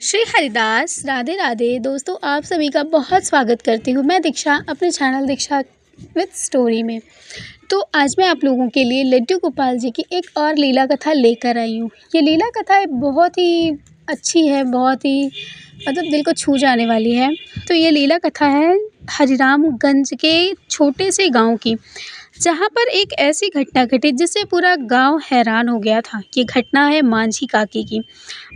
श्री हरिदास राधे राधे दोस्तों, आप सभी का बहुत स्वागत करती हूँ। मैं दीक्षा अपने चैनल दीक्षा विद स्टोरी में। तो आज मैं आप लोगों के लिए लड्डू गोपाल जी की एक और लीला कथा लेकर आई हूँ। ये लीला कथा बहुत ही अच्छी है, बहुत ही दिल को छू जाने वाली है। तो ये लीला कथा है हरिरामगंज के छोटे से गांव की, जहाँ पर एक ऐसी घटना घटी जिससे पूरा गांव हैरान हो गया था। ये घटना है मांझी काकी की।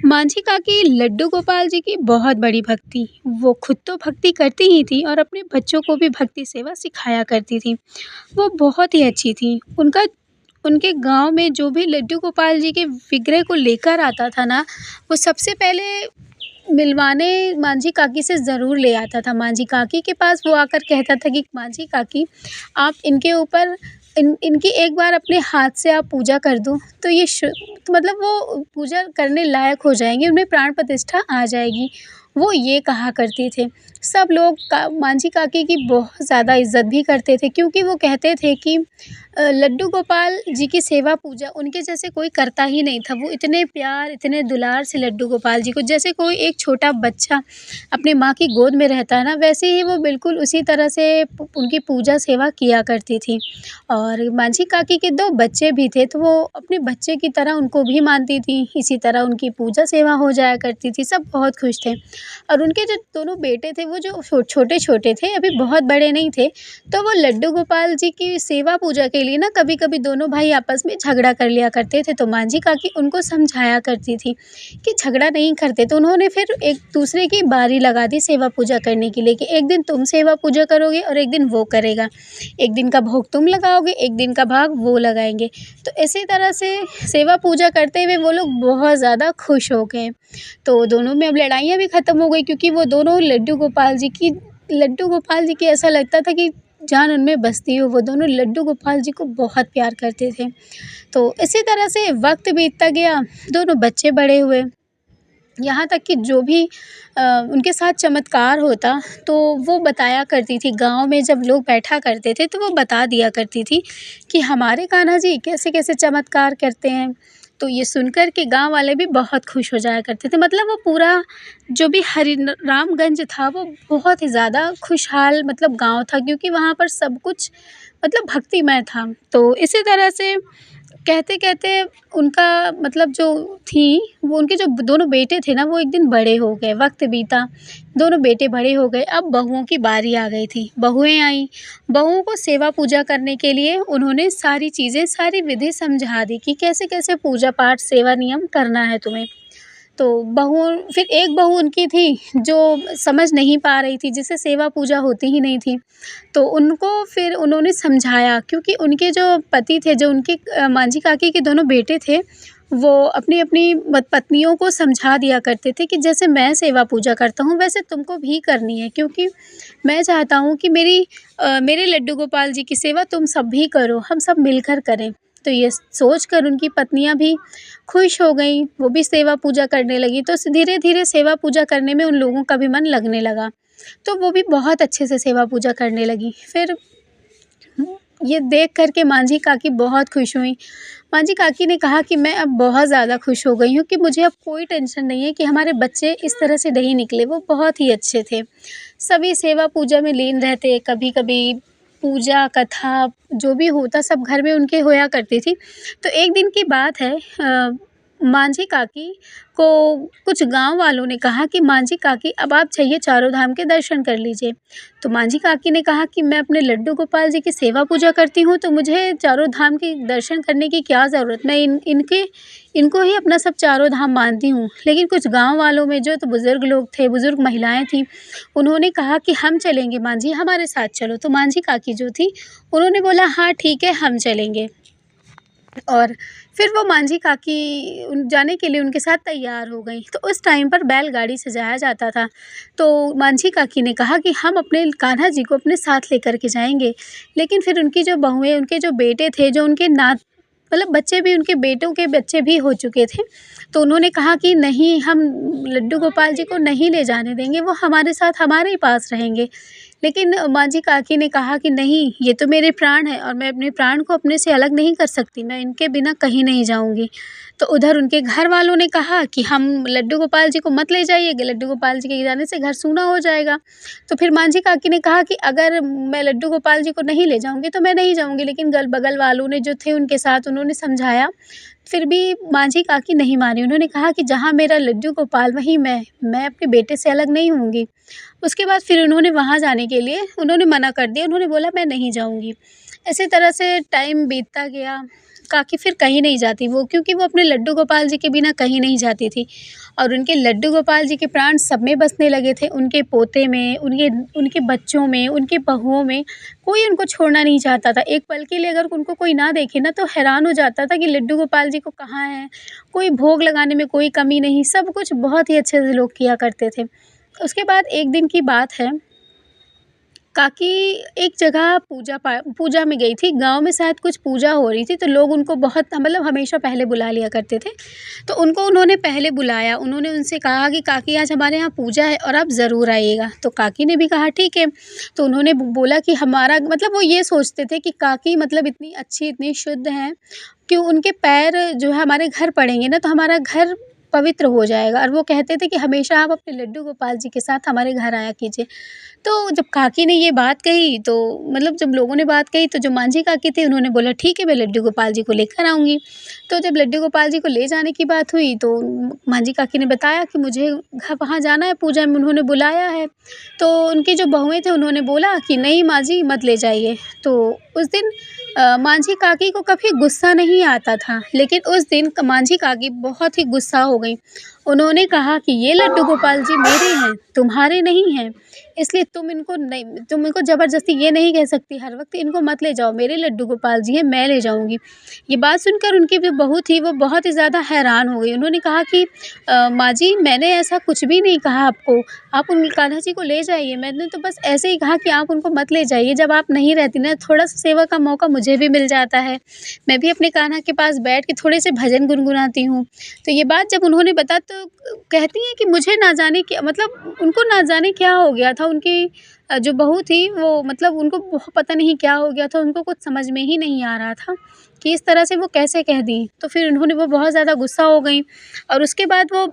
मांझी काकी लड्डू गोपाल जी की बहुत बड़ी भक्ति, वो खुद तो भक्ति करती ही थी और अपने बच्चों को भी भक्ति सेवा सिखाया करती थी। वो बहुत ही अच्छी थी। उनके गांव में जो भी लड्डू गोपाल जी के विग्रह को लेकर आता था ना, वो सबसे पहले मिलवाने मांझी काकी से ज़रूर ले आता था। मांझी काकी के पास वो आकर कहता था कि मांझी काकी, आप इनके ऊपर इनकी एक बार अपने हाथ से आप पूजा कर दो, तो ये तो वो पूजा करने लायक हो जाएंगे, उनमें प्राण प्रतिष्ठा आ जाएगी। वो ये कहा करते थे। सब लोग मांझी काकी की बहुत ज़्यादा इज्जत भी करते थे, क्योंकि वो कहते थे कि लड्डू गोपाल जी की सेवा पूजा उनके जैसे कोई करता ही नहीं था। वो इतने प्यार, इतने दुलार से लड्डू गोपाल जी को, जैसे कोई एक छोटा बच्चा अपने माँ की गोद में रहता है ना, वैसे ही वो बिल्कुल उसी तरह से उनकी पूजा सेवा किया करती थी। और मांझी काकी के 2 बच्चे भी थे, तो वो अपने बच्चे की तरह उनको भी मानती थी। इसी तरह उनकी पूजा सेवा हो जाया करती थी। सब बहुत खुश थे। और उनके जो दोनों बेटे थे, वो जो छोटे-छोटे थे, अभी बहुत बड़े नहीं थे, तो वो लड्डू गोपाल जी की सेवा पूजा के लिए ना कभी-कभी दोनों भाई आपस में झगड़ा कर लिया करते थे। तो मांझी काकी उनको समझाया करती थी कि झगड़ा नहीं करते। तो उन्होंने फिर एक दूसरे की बारी लगा दी सेवा पूजा करने के लिए कि एक दिन तुम सेवा पूजा करोगे और एक दिन वो करेगा। एक दिन का भोग तुम लगाओगे, एक दिन का भाग वो लगाएँगे। तो इसी तरह से सेवा पूजा करते हुए वो लोग बहुत ज़्यादा खुश हो गए। तो दोनों में अब लड़ाइयाँ भी ख़त्म हो गई, क्योंकि वो दोनों लड्डू गोपाल जी की ऐसा लगता था कि जान उनमें बसती हो। वो दोनों लड्डू गोपाल जी को बहुत प्यार करते थे। तो इसी तरह से वक्त बीतता गया, दोनों बच्चे बड़े हुए। यहाँ तक कि जो भी उनके साथ चमत्कार होता, तो वो बताया करती थी। गाँव में जब लोग बैठा करते थे, तो वो बता दिया करती थी कि हमारे कान्हा जी कैसे-कैसे चमत्कार करते हैं। तो ये सुनकर के गाँव वाले भी बहुत खुश हो जाया करते थे। वो पूरा जो भी रामगंज था, वो बहुत ही ज़्यादा खुशहाल गाँव था, क्योंकि वहाँ पर सब कुछ भक्तिमय था। तो इसी तरह से कहते-कहते उनका जो थी, वो उनके जो दोनों बेटे थे ना, वो एक दिन बड़े हो गए। वक़्त बीता, दोनों बेटे बड़े हो गए। अब बहुओं की बारी आ गई थी। बहुएँ आईं। बहुओं को सेवा पूजा करने के लिए उन्होंने सारी चीज़ें, सारी विधि समझा दी कि कैसे-कैसे पूजा पाठ, सेवा नियम करना है तुम्हें। तो फिर एक बहू उनकी थी जो समझ नहीं पा रही थी, जिससे सेवा पूजा होती ही नहीं थी। तो उनको फिर उन्होंने समझाया, क्योंकि उनके जो पति थे, जो उनके मांझी काकी के दोनों बेटे थे, वो अपनी-अपनी पत्नियों को समझा दिया करते थे कि जैसे मैं सेवा पूजा करता हूँ, वैसे तुमको भी करनी है, क्योंकि मैं चाहता हूँ कि मेरे लड्डू गोपाल जी की सेवा तुम सब भी करो, हम सब मिलकर करें। तो ये सोचकर उनकी पत्नियाँ भी खुश हो गईं, वो भी सेवा पूजा करने लगीं। तो धीरे-धीरे सेवा पूजा करने में उन लोगों का भी मन लगने लगा। तो वो भी बहुत अच्छे से सेवा पूजा करने लगीं। फिर ये देख कर के मांझी काकी बहुत खुश हुईं। मांझी काकी ने कहा कि मैं अब बहुत ज़्यादा खुश हो गई हूँ कि मुझे अब कोई टेंशन नहीं है कि हमारे बच्चे इस तरह से नहीं निकले। वो बहुत ही अच्छे थे। सभी सेवा पूजा में लीन रहते, कभी-कभी पूजा, कथा जो भी होता सब घर में उनके होया करती थी। तो एक दिन की बात है, मांझी काकी को कुछ गाँव वालों ने कहा कि मांझी काकी, अब आप जाइए चारों धाम के दर्शन कर लीजिए। तो मांझी काकी ने कहा कि मैं अपने लड्डू गोपाल जी की सेवा पूजा करती हूँ, तो मुझे चारों धाम के दर्शन करने की क्या ज़रूरत, मैं इनको ही अपना सब चारों धाम मानती हूँ। लेकिन कुछ गाँव वालों में जो तो बुज़ुर्ग लोग थे, बुज़ुर्ग महिलाएँ थीं, उन्होंने कहा कि हम चलेंगे मांझी, हमारे साथ चलो। तो मांझी काकी जो थी, उन्होंने बोला हाँ ठीक है, हम चलेंगे। और फिर वो मांझी काकी जाने के लिए उनके साथ तैयार हो गईं। तो उस टाइम पर बैलगाड़ी से जाया जाता था। तो मांझी काकी ने कहा कि हम अपने कान्हा जी को अपने साथ लेकर के जाएँगे। लेकिन फिर उनकी जो बहुएँ, उनके जो बेटे थे, जो उनके बच्चे भी, उनके बेटों के बच्चे भी हो चुके थे। तो उन्होंने कहा कि नहीं, हम लड्डू गोपाल जी को नहीं ले जाने देंगे, वो हमारे साथ हमारे ही पास रहेंगे। लेकिन मांझी काकी ने कहा कि नहीं, ये तो मेरे प्राण हैं और मैं अपने प्राण को अपने से अलग नहीं कर सकती, मैं इनके बिना कहीं नहीं जाऊँगी। तो उधर उनके घर वालों ने कहा कि हम लड्डू गोपाल जी को मत ले जाइए, लड्डू गोपाल जी के जाने से घर सूना हो जाएगा। तो फिर मांझी काकी ने कहा कि अगर मैं लड्डू गोपाल जी को नहीं ले जाऊँगी तो मैं नहीं जाऊँगी, लेकिन बगल वालों ने जो थे उनके साथ उन्होंने समझाया, फिर भी मांझी काकी नहीं मानी। उन्होंने कहा कि जहाँ मेरा लड्डू गोपाल वहीं मैं अपने बेटे से अलग नहीं होंगी। उसके बाद फिर उन्होंने वहाँ जाने के लिए उन्होंने मना कर दिया, उन्होंने बोला मैं नहीं जाऊँगी। इसी तरह से टाइम बीतता गया, काकी फिर कहीं नहीं जाती वो, क्योंकि वो अपने लड्डू गोपाल जी के बिना कहीं नहीं जाती थी और उनके लड्डू गोपाल जी के प्राण सब में बसने लगे थे, उनके पोते में, उनके उनके बच्चों में, उनकी बहुओं में, कोई उनको छोड़ना नहीं चाहता था। एक पल के लिए अगर उनको कोई ना देखे ना तो हैरान हो जाता था कि लड्डू गोपाल जी को कहाँ है, कोई भोग लगाने में कोई कमी नहीं, सब कुछ बहुत ही अच्छे से लोग किया करते थे। उसके बाद एक दिन की बात है, काकी एक जगह पूजा में गई थी, गाँव में शायद कुछ पूजा हो रही थी, तो लोग उनको बहुत मतलब हमेशा पहले बुला लिया करते थे। तो उनको उन्होंने पहले बुलाया, उन्होंने उनसे कहा कि काकी आज हमारे यहाँ पूजा है और आप ज़रूर आइएगा। तो काकी ने भी कहा ठीक है। तो उन्होंने बोला कि हमारा मतलब वो ये सोचते थे कि काकी मतलब इतनी अच्छी, इतनी शुद्ध हैं कि उनके पैर जो है हमारे घर पड़ेंगे ना तो हमारा घर पवित्र हो जाएगा, और वो कहते थे कि हमेशा आप अपने लड्डू गोपाल जी के साथ हमारे घर आया कीजिए। तो जब काकी ने ये बात कही तो मतलब जब लोगों ने बात कही तो जो मांझी काकी थी उन्होंने बोला ठीक है, मैं लड्डू गोपाल जी को लेकर आऊँगी। तो जब लड्डू गोपाल जी को ले जाने की बात हुई तो मांझी काकी ने बताया कि मुझे वहाँ जाना है, पूजा में उन्होंने बुलाया है। तो उनकी जो बहुएँ थे उन्होंने बोला कि नहीं माँ जी मत ले जाइए। तो उस दिन मांझी काकी को कभी गुस्सा नहीं आता था, लेकिन उस दिन मांझी काकी बहुत ही गुस्सा हो गईं। उन्होंने कहा कि ये लड्डू गोपाल जी मेरे हैं, तुम्हारे नहीं हैं, इसलिए तुम इनको ज़बरदस्ती ये नहीं कह सकती हर वक़्त इनको मत ले जाओ, मेरे लड्डू गोपाल जी हैं, मैं ले जाऊँगी। ये बात सुनकर उनकी जो बहू थी वो बहुत ही ज़्यादा हैरान हो गई। उन्होंने कहा कि माँ जी मैंने ऐसा कुछ भी नहीं कहा आपको, आप उन कान्हा जी को ले जाइए, मैंने तो बस ऐसे ही कहा कि आप उनको मत ले जाइए, जब आप नहीं रहती ना थोड़ा-सा सेवा का मौका मुझे भी मिल जाता है। मैं भी अपने कान्हा के पास बैठ के थोड़े से भजन गुनगुनाती हूँ। तो ये बात जब उन्होंने बताई तो कहती हैं कि मुझे ना जाने क्या मतलब उनको ना जाने क्या हो गया था, उनकी जो बहू थी वो मतलब उनको पता नहीं क्या हो गया था, उनको कुछ समझ में ही नहीं आ रहा था कि इस तरह से वो कैसे कह दी। तो फिर वो बहुत ज़्यादा गुस्सा हो गईं और उसके बाद वो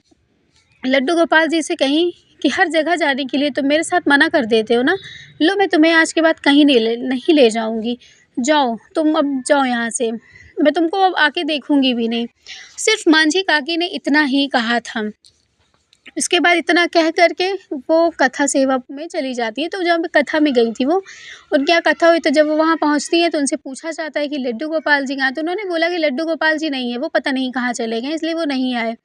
लड्डू गोपाल जी से कहीं कि हर जगह जाने के लिए तुम मेरे साथ मना कर देते हो ना, लो मैं तुम्हें आज के बाद कहीं नहीं ले जाऊँगी। जाओ, तुम अब जाओ यहाँ से, मैं तुमको अब आके देखूँगी भी नहीं। सिर्फ़ मांझी काकी ने इतना ही कहा था। इसके बाद इतना कह कर के वो कथा सेवा में चली जाती है। तो जब कथा में गई थी वो, उनके यहाँ कथा हुई तो जब वो वहाँ पहुँचती हैं तो उनसे पूछा जाता है कि लड्डू गोपाल जी कहाँ हैं? तो उन्होंने बोला कि लड्डू गोपाल जी नहीं है, वो पता नहीं कहाँ चले गए इसलिए वो नहीं आए।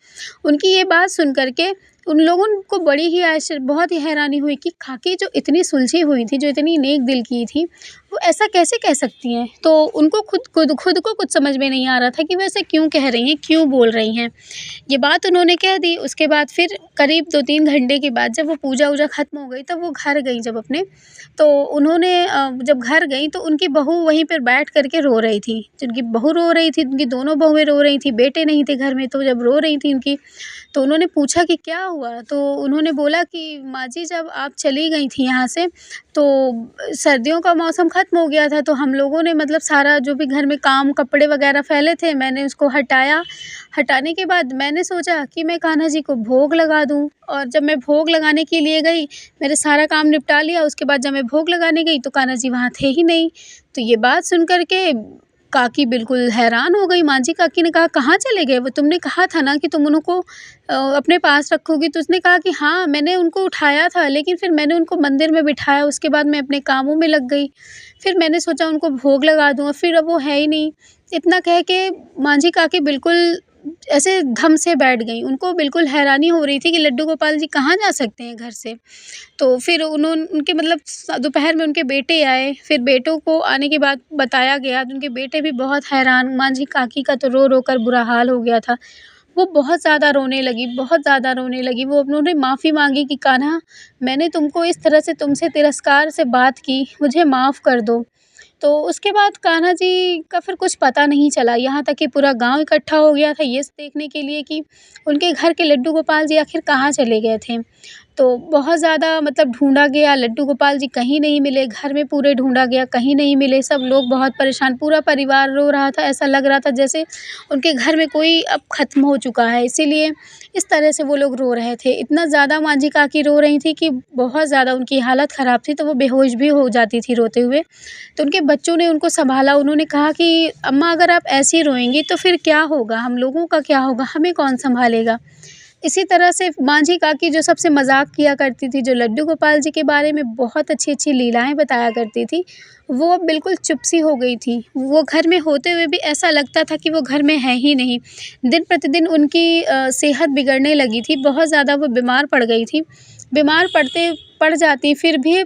उनकी ये बात सुन कर के उन लोगों को बड़ी ही बहुत ही हैरानी हुई कि काकी जो इतनी सुलझी हुई थी, जो इतनी नेक दिल की थी, वो ऐसा कैसे कह सकती हैं? तो उनको खुद को कुछ समझ में नहीं आ रहा था कि वो ऐसे क्यों कह रही हैं, क्यों बोल रही हैं। ये बात उन्होंने कह दी, उसके बाद फिर करीब 2-3 घंटे के बाद जब वो पूजा-वूजा ख़त्म हो गई, तब वो घर गईं जब अपने, तो उन्होंने जब घर गईं तो उनकी बहू वहीं पर बैठ कर के रो रही थी। उनकी बहू रो रही थी, उनकी दोनों बहुएँ रो रही थीं, बेटे नहीं थे घर में, तो जब रो रही थीं उनकी, तो उन्होंने पूछा कि क्या हुआ? तो उन्होंने बोला कि माँ जी जब आप चली गई थीं यहाँ से, तो सर्दियों का मौसम ख़त्म हो गया था, तो हम लोगों ने मतलब सारा जो भी घर में काम, कपड़े वग़ैरह फैले थे, मैंने उसको हटाया। हटाने के बाद मैंने सोचा कि मैं कान्हा जी को भोग लगा दूँ, और जब मैं भोग लगाने के लिए गई, मैंने सारा काम निपटा लिया, उसके बाद जब मैं भोग लगाने गई तो कान्हा जी वहाँ थे ही नहीं। तो ये बात सुन कर के काकी बिल्कुल हैरान हो गई। मांझी काकी ने कहा कहाँ चले गए वो? तुमने कहा था ना कि तुम उनको अपने पास रखोगी। तो उसने कहा कि हाँ, मैंने उनको उठाया था, लेकिन फिर मैंने उनको मंदिर में बिठाया, उसके बाद मैं अपने कामों में लग गई। फिर मैंने सोचा उनको भोग लगा दूँ और फिर अब वो है ही नहीं। इतना कह के मांझी काकी बिल्कुल ऐसे धम से बैठ गईं। उनको बिल्कुल हैरानी हो रही थी कि लड्डू गोपाल जी कहाँ जा सकते हैं घर से। तो फिर उनके मतलब दोपहर में उनके बेटे आए, फिर बेटों को आने के बाद बताया गया, तो उनके बेटे भी बहुत हैरान। मांझी काकी का तो रो-रो कर बुरा हाल हो गया था। वो बहुत ज़्यादा रोने लगी, बहुत ज़्यादा रोने लगी। उन्होंने माफ़ी माँगी कि कान्हा, मैंने तुमको इस तरह से तुमसे तिरस्कार से बात की, मुझे माफ़ कर दो। तो उसके बाद कान्हा जी का फिर कुछ पता नहीं चला, यहाँ तक कि पूरा गाँव इकट्ठा हो गया था ये देखने के लिए कि उनके घर के लड्डू गोपाल जी आखिर कहाँ चले गए थे। तो बहुत ज़्यादा मतलब ढूँढा गया, लड्डू गोपाल जी कहीं नहीं मिले, घर में पूरे ढूँढा गया, कहीं नहीं मिले, सब लोग बहुत परेशान, पूरा परिवार रो रहा था, ऐसा लग रहा था जैसे उनके घर में कोई अब ख़त्म हो चुका है, इसीलिए इस तरह से वो लोग रो रहे थे। इतना ज़्यादा मांझी काकी रो रही थी कि बहुत ज़्यादा उनकी हालत ख़राब थी, तो वो बेहोश भी हो जाती थी रोते हुए। तो उनके बच्चों ने उनको सँभाला, उन्होंने कहा कि अम्मा अगर आप ऐसे ही रोएँगी तो फिर क्या होगा? हम लोगों का क्या होगा? हमें कौन सँभालेगा? इसी तरह से मांझी काकी जो सबसे मज़ाक किया करती थी, जो लड्डू गोपाल जी के बारे में बहुत अच्छी-अच्छी लीलाएँ बताया करती थी, वो अब बिल्कुल चुप सी हो गई थी। वो घर में होते हुए भी ऐसा लगता था कि वो घर में है ही नहीं। दिन-प्रतिदिन उनकी सेहत बिगड़ने लगी थी, बहुत ज़्यादा वो बीमार पड़ गई थी। बीमार पड़ जाती फिर भी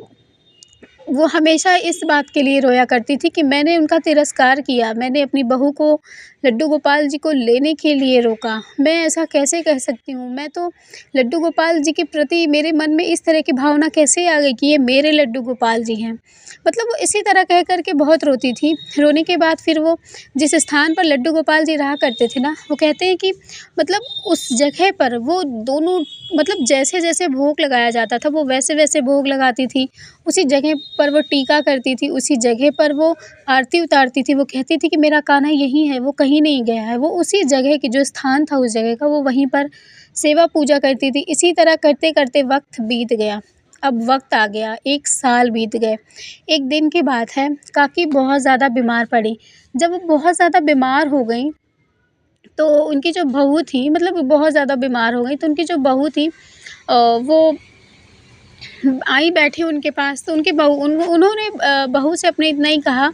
वो हमेशा इस बात के लिए रोया करती थी कि मैंने उनका तिरस्कार किया, मैंने अपनी बहू को लड्डू गोपाल जी को लेने के लिए रोका। मैं ऐसा कैसे कह सकती हूँ? मैं तो लड्डू गोपाल जी के प्रति मेरे मन में इस तरह की भावना कैसे आ गई कि ये मेरे लड्डू गोपाल जी हैं। मतलब वो इसी तरह कह कर के बहुत रोती थी। रोने के बाद फिर वो जिस स्थान पर लड्डू गोपाल जी रहा करते थे ना, वो कहते हैं कि मतलब उस जगह पर वो दोनों मतलब जैसे-जैसे भोग लगाया जाता था, वो वैसे-वैसे भोग लगाती थी। उसी जगह पर वो टीका करती थी, उसी जगह पर वो आरती उतारती थी। वो कहती थी कि मेरा कान्हा यहीं है, वो कहीं नहीं गया है। वो उसी जगह की जो स्थान था उस जगह का, वो वहीं पर सेवा पूजा करती थी। इसी तरह करते-करते वक़्त बीत गया। अब वक़्त आ गया, 1 साल बीत गए। एक दिन की बात है, काकी बहुत ज़्यादा बीमार पड़ी। जब वो बहुत ज़्यादा बीमार हो गईं, तो उनकी जो बहू थी मतलब बहुत ज़्यादा बीमार हो गईं, तो उनकी जो बहू थी वो आई बैठी उनके पास, तो उनकी बहू उन्होंने बहू से अपने इतना ही कहा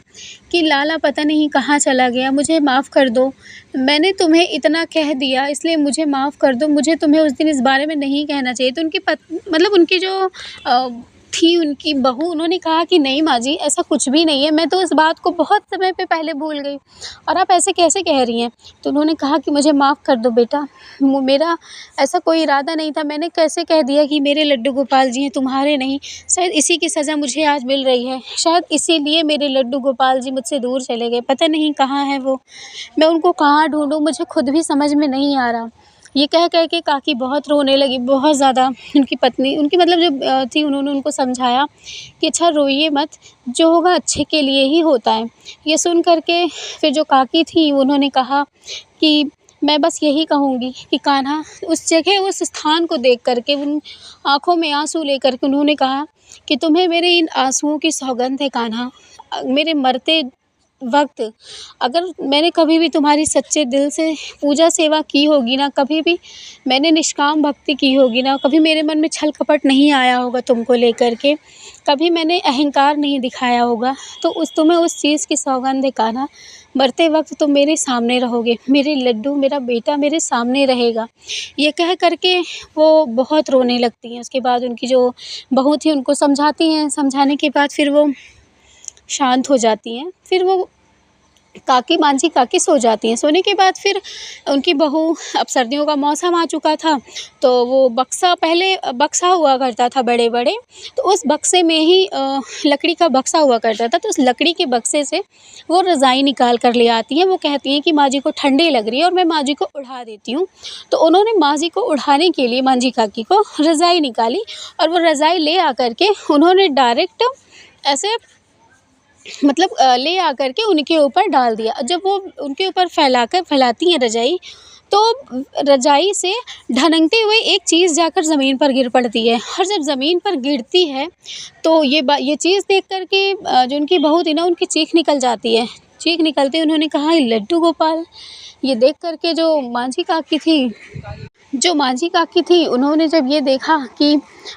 कि लाला पता नहीं कहाँ चला गया, मुझे माफ़ कर दो। मैंने तुम्हें इतना कह दिया इसलिए मुझे माफ़ कर दो, मुझे तुम्हें उस दिन इस बारे में नहीं कहना चाहिए। तो उनकी मतलब उनकी जो थी उनकी बहू, उन्होंने कहा कि नहीं माँ जी, ऐसा कुछ भी नहीं है, मैं तो इस बात को बहुत समय पे पहले भूल गई और आप ऐसे कैसे कह रही हैं? तो उन्होंने कहा कि मुझे माफ़ कर दो बेटा, मेरा ऐसा कोई इरादा नहीं था, मैंने कैसे कह दिया कि मेरे लड्डू गोपाल जी हैं, तुम्हारे नहीं। शायद इसी की सज़ा मुझे आज मिल रही है, शायद इसीलिए मेरे लड्डू गोपाल जी मुझसे दूर चले गए, पता नहीं कहाँ हैं वो, मैं उनको कहाँ ढूँढूँ, मुझे खुद भी समझ में नहीं आ रहा। ये कह के काकी बहुत रोने लगी, बहुत ज़्यादा। उनकी पत्नी उनकी मतलब जो थी, उन्होंने उनको समझाया कि अच्छा रोइए मत, जो होगा अच्छे के लिए ही होता है। ये सुन कर के फिर जो काकी थी उन्होंने कहा कि मैं बस यही कहूँगी कि कान्हा, उस जगह उस स्थान को देख कर के, उन आँखों में आँसू लेकर के उन्होंने कहा कि तुम्हें मेरे इन आँसुओं की सौगंध है कान्हा। मेरे मरते वक़्त अगर मैंने कभी भी तुम्हारी सच्चे दिल से पूजा सेवा की होगी ना, कभी भी मैंने निष्काम भक्ति की होगी ना, कभी मेरे मन में छल कपट नहीं आया होगा तुमको लेकर के, कभी मैंने अहंकार नहीं दिखाया होगा, तो तुम्हें उस चीज़ की सौगंध है कान्हा, मरते वक़्त तुम मेरे सामने रहोगे, मेरे लड्डू, मेरा बेटा मेरे सामने रहेगा। ये कह कर के वो बहुत रोने लगती हैं। उसके बाद उनकी जो बहू थी उनको समझाती हैं, समझाने के बाद फिर वो शांत हो जाती हैं। फिर वो काकी मांझी काकी सो जाती हैं। सोने के बाद फिर उनकी बहू, अब सर्दियों का मौसम आ चुका था, तो वो बक्सा, पहले बक्सा हुआ करता था बड़े-बड़े, तो उस बक्से में ही लकड़ी का बक्सा हुआ करता था, तो उस लकड़ी के बक्से से वो रज़ाई निकाल कर ले आती हैं। वो कहती हैं कि माँ जी को ठंडी लग रही है और मैं माँ जी को उढ़ा देती हूँ। तो उन्होंने माँ जी को उढ़ाने के लिए मांझी काकी को रज़ाई निकाली और वो रज़ाई ले आकर के उन्होंने डायरेक्ट ऐसे मतलब ले आकर के उनके ऊपर डाल दिया। जब वो उनके ऊपर फैलाती हैं रज़ाई, तो रज़ाई से ढनकते हुए एक चीज़ जाकर ज़मीन पर गिर पड़ती है, और जब ज़मीन पर गिरती है तो ये चीज़ देख कर के जो उनकी बहू थी ना, उनकी चीख निकल जाती है। चीख निकलते ही उन्होंने कहा, ये लड्डू गोपाल। ये देख कर के जो मांझी काकी थी, उन्होंने जब ये देखा कि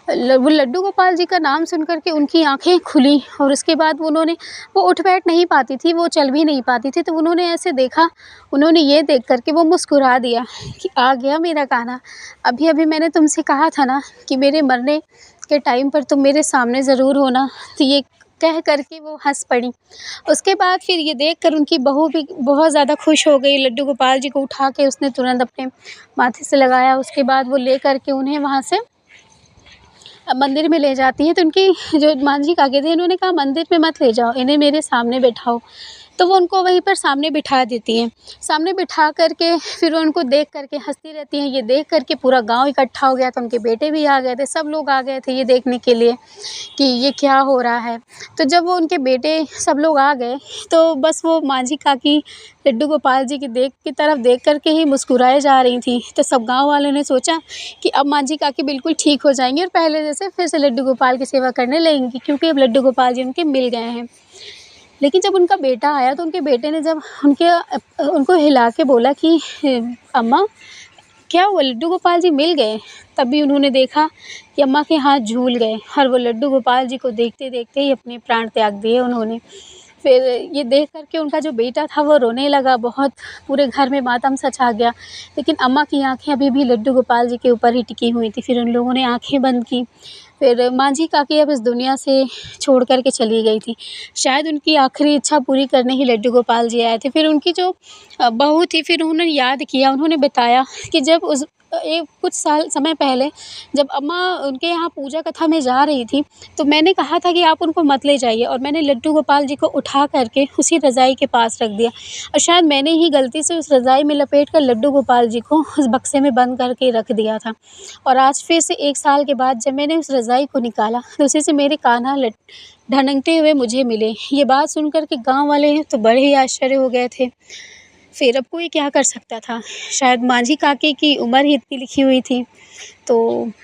वो लड्डू गोपाल जी का नाम सुन कर के उनकी आँखें खुली, और उसके बाद वो उठ बैठ नहीं पाती थी, वो चल भी नहीं पाती थी, तो उन्होंने ऐसे देखा, उन्होंने ये देख कर के वो मुस्कुरा दिया कि आ गया मेरा कान्हा। अभी-अभी मैंने तुमसे कहा था ना कि मेरे मरने के टाइम पर तुम मेरे सामने ज़रूर होना। तो ये कह कर के वो हँस पड़ी। उसके बाद फिर ये देख कर उनकी बहू भी बहुत ज़्यादा खुश हो गई। लड्डू गोपाल जी को उठा के उसने तुरंत अपने माथे से लगाया। उसके बाद वो ले कर के उन्हें वहाँ से मंदिर में ले जाती हैं। तो उनकी जो मांझी काकी थी, उन्होंने कहा मंदिर में मत ले जाओ, इन्हें मेरे सामने बैठाओ। तो वो उनको वहीं पर सामने बिठा देती हैं। सामने बिठा कर के फिर उनको देख कर के हँसती रहती हैं। ये देख कर के पूरा गाँव इकट्ठा हो गया था, उनके बेटे भी आ गए थे, सब लोग आ गए थे ये देखने के लिए कि ये क्या हो रहा है। तो जब वो उनके बेटे सब लोग आ गए, तो बस वो मांझी काकी लड्डू गोपाल जी की तरफ देख कर के ही मुस्कुराए जा रही थीं। तो सब गाँव वालों ने सोचा कि अब मांझी काकी बिल्कुल ठीक हो जाएँगी और पहले जैसे फिर से लड्डू गोपाल की सेवा करने लगेंगी, क्योंकि अब लड्डू गोपाल जी उनके मिल गए हैं। लेकिन जब उनका बेटा आया तो उनके बेटे ने जब उनको हिला के बोला कि अम्मा क्या हुआ, लड्डू गोपाल जी मिल गए? तभी उन्होंने देखा कि अम्मा के हाथ झूल गए और वो लड्डू गोपाल जी को देखते-देखते ही अपने प्राण त्याग दिए उन्होंने। फिर ये देख कर के उनका जो बेटा था वो रोने लगा बहुत, पूरे घर में मातम सा छा गया। लेकिन अम्मा की आँखें अभी भी लड्डू गोपाल जी के ऊपर ही टिकी हुई थी। फिर उन लोगों ने आँखें बंद की। फिर मांझी काकी अब इस दुनिया से छोड़ कर के चली गई थी। शायद उनकी आखिरी इच्छा पूरी करने ही लड्डू गोपाल जी आए थे। फिर उनकी जो बहू थी, फिर उन्होंने याद किया, उन्होंने बताया कि जब कुछ साल समय पहले जब अम्मा उनके यहाँ पूजा कथा में जा रही थी, तो मैंने कहा था कि आप उनको मत ले जाइए, और मैंने लड्डू गोपाल जी को उठा कर के उसी रज़ाई के पास रख दिया, और शायद मैंने ही गलती से उस रज़ाई में लपेट कर लड्डू गोपाल जी को उस बक्से में बंद करके रख दिया था। और आज फिर से 1 साल के बाद जब मैंने उस रज़ाई को निकाला, तो उसी से मेरे कान्हा ढनकते हुए मुझे मिले। ये बात सुन कर के गाँव वाले तो बड़े ही आश्चर्य हो गए थे। फिर अब कोई क्या कर सकता था? शायद मांझी काकी की उम्र ही इतनी लिखी हुई थी। तो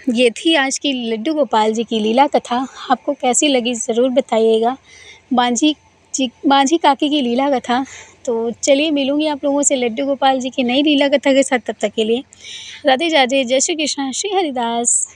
ये थी आज की लड्डू गोपाल जी की लीला कथा। आपको कैसी लगी ज़रूर बताइएगा। मांझी काकी की लीला कथा। तो चलिए, मिलूँगी आप लोगों से लड्डू गोपाल जी की नई लीला कथा के साथ। तब तक के लिए राधे राधे, जय श्री कृष्ण, श्री हरिदास।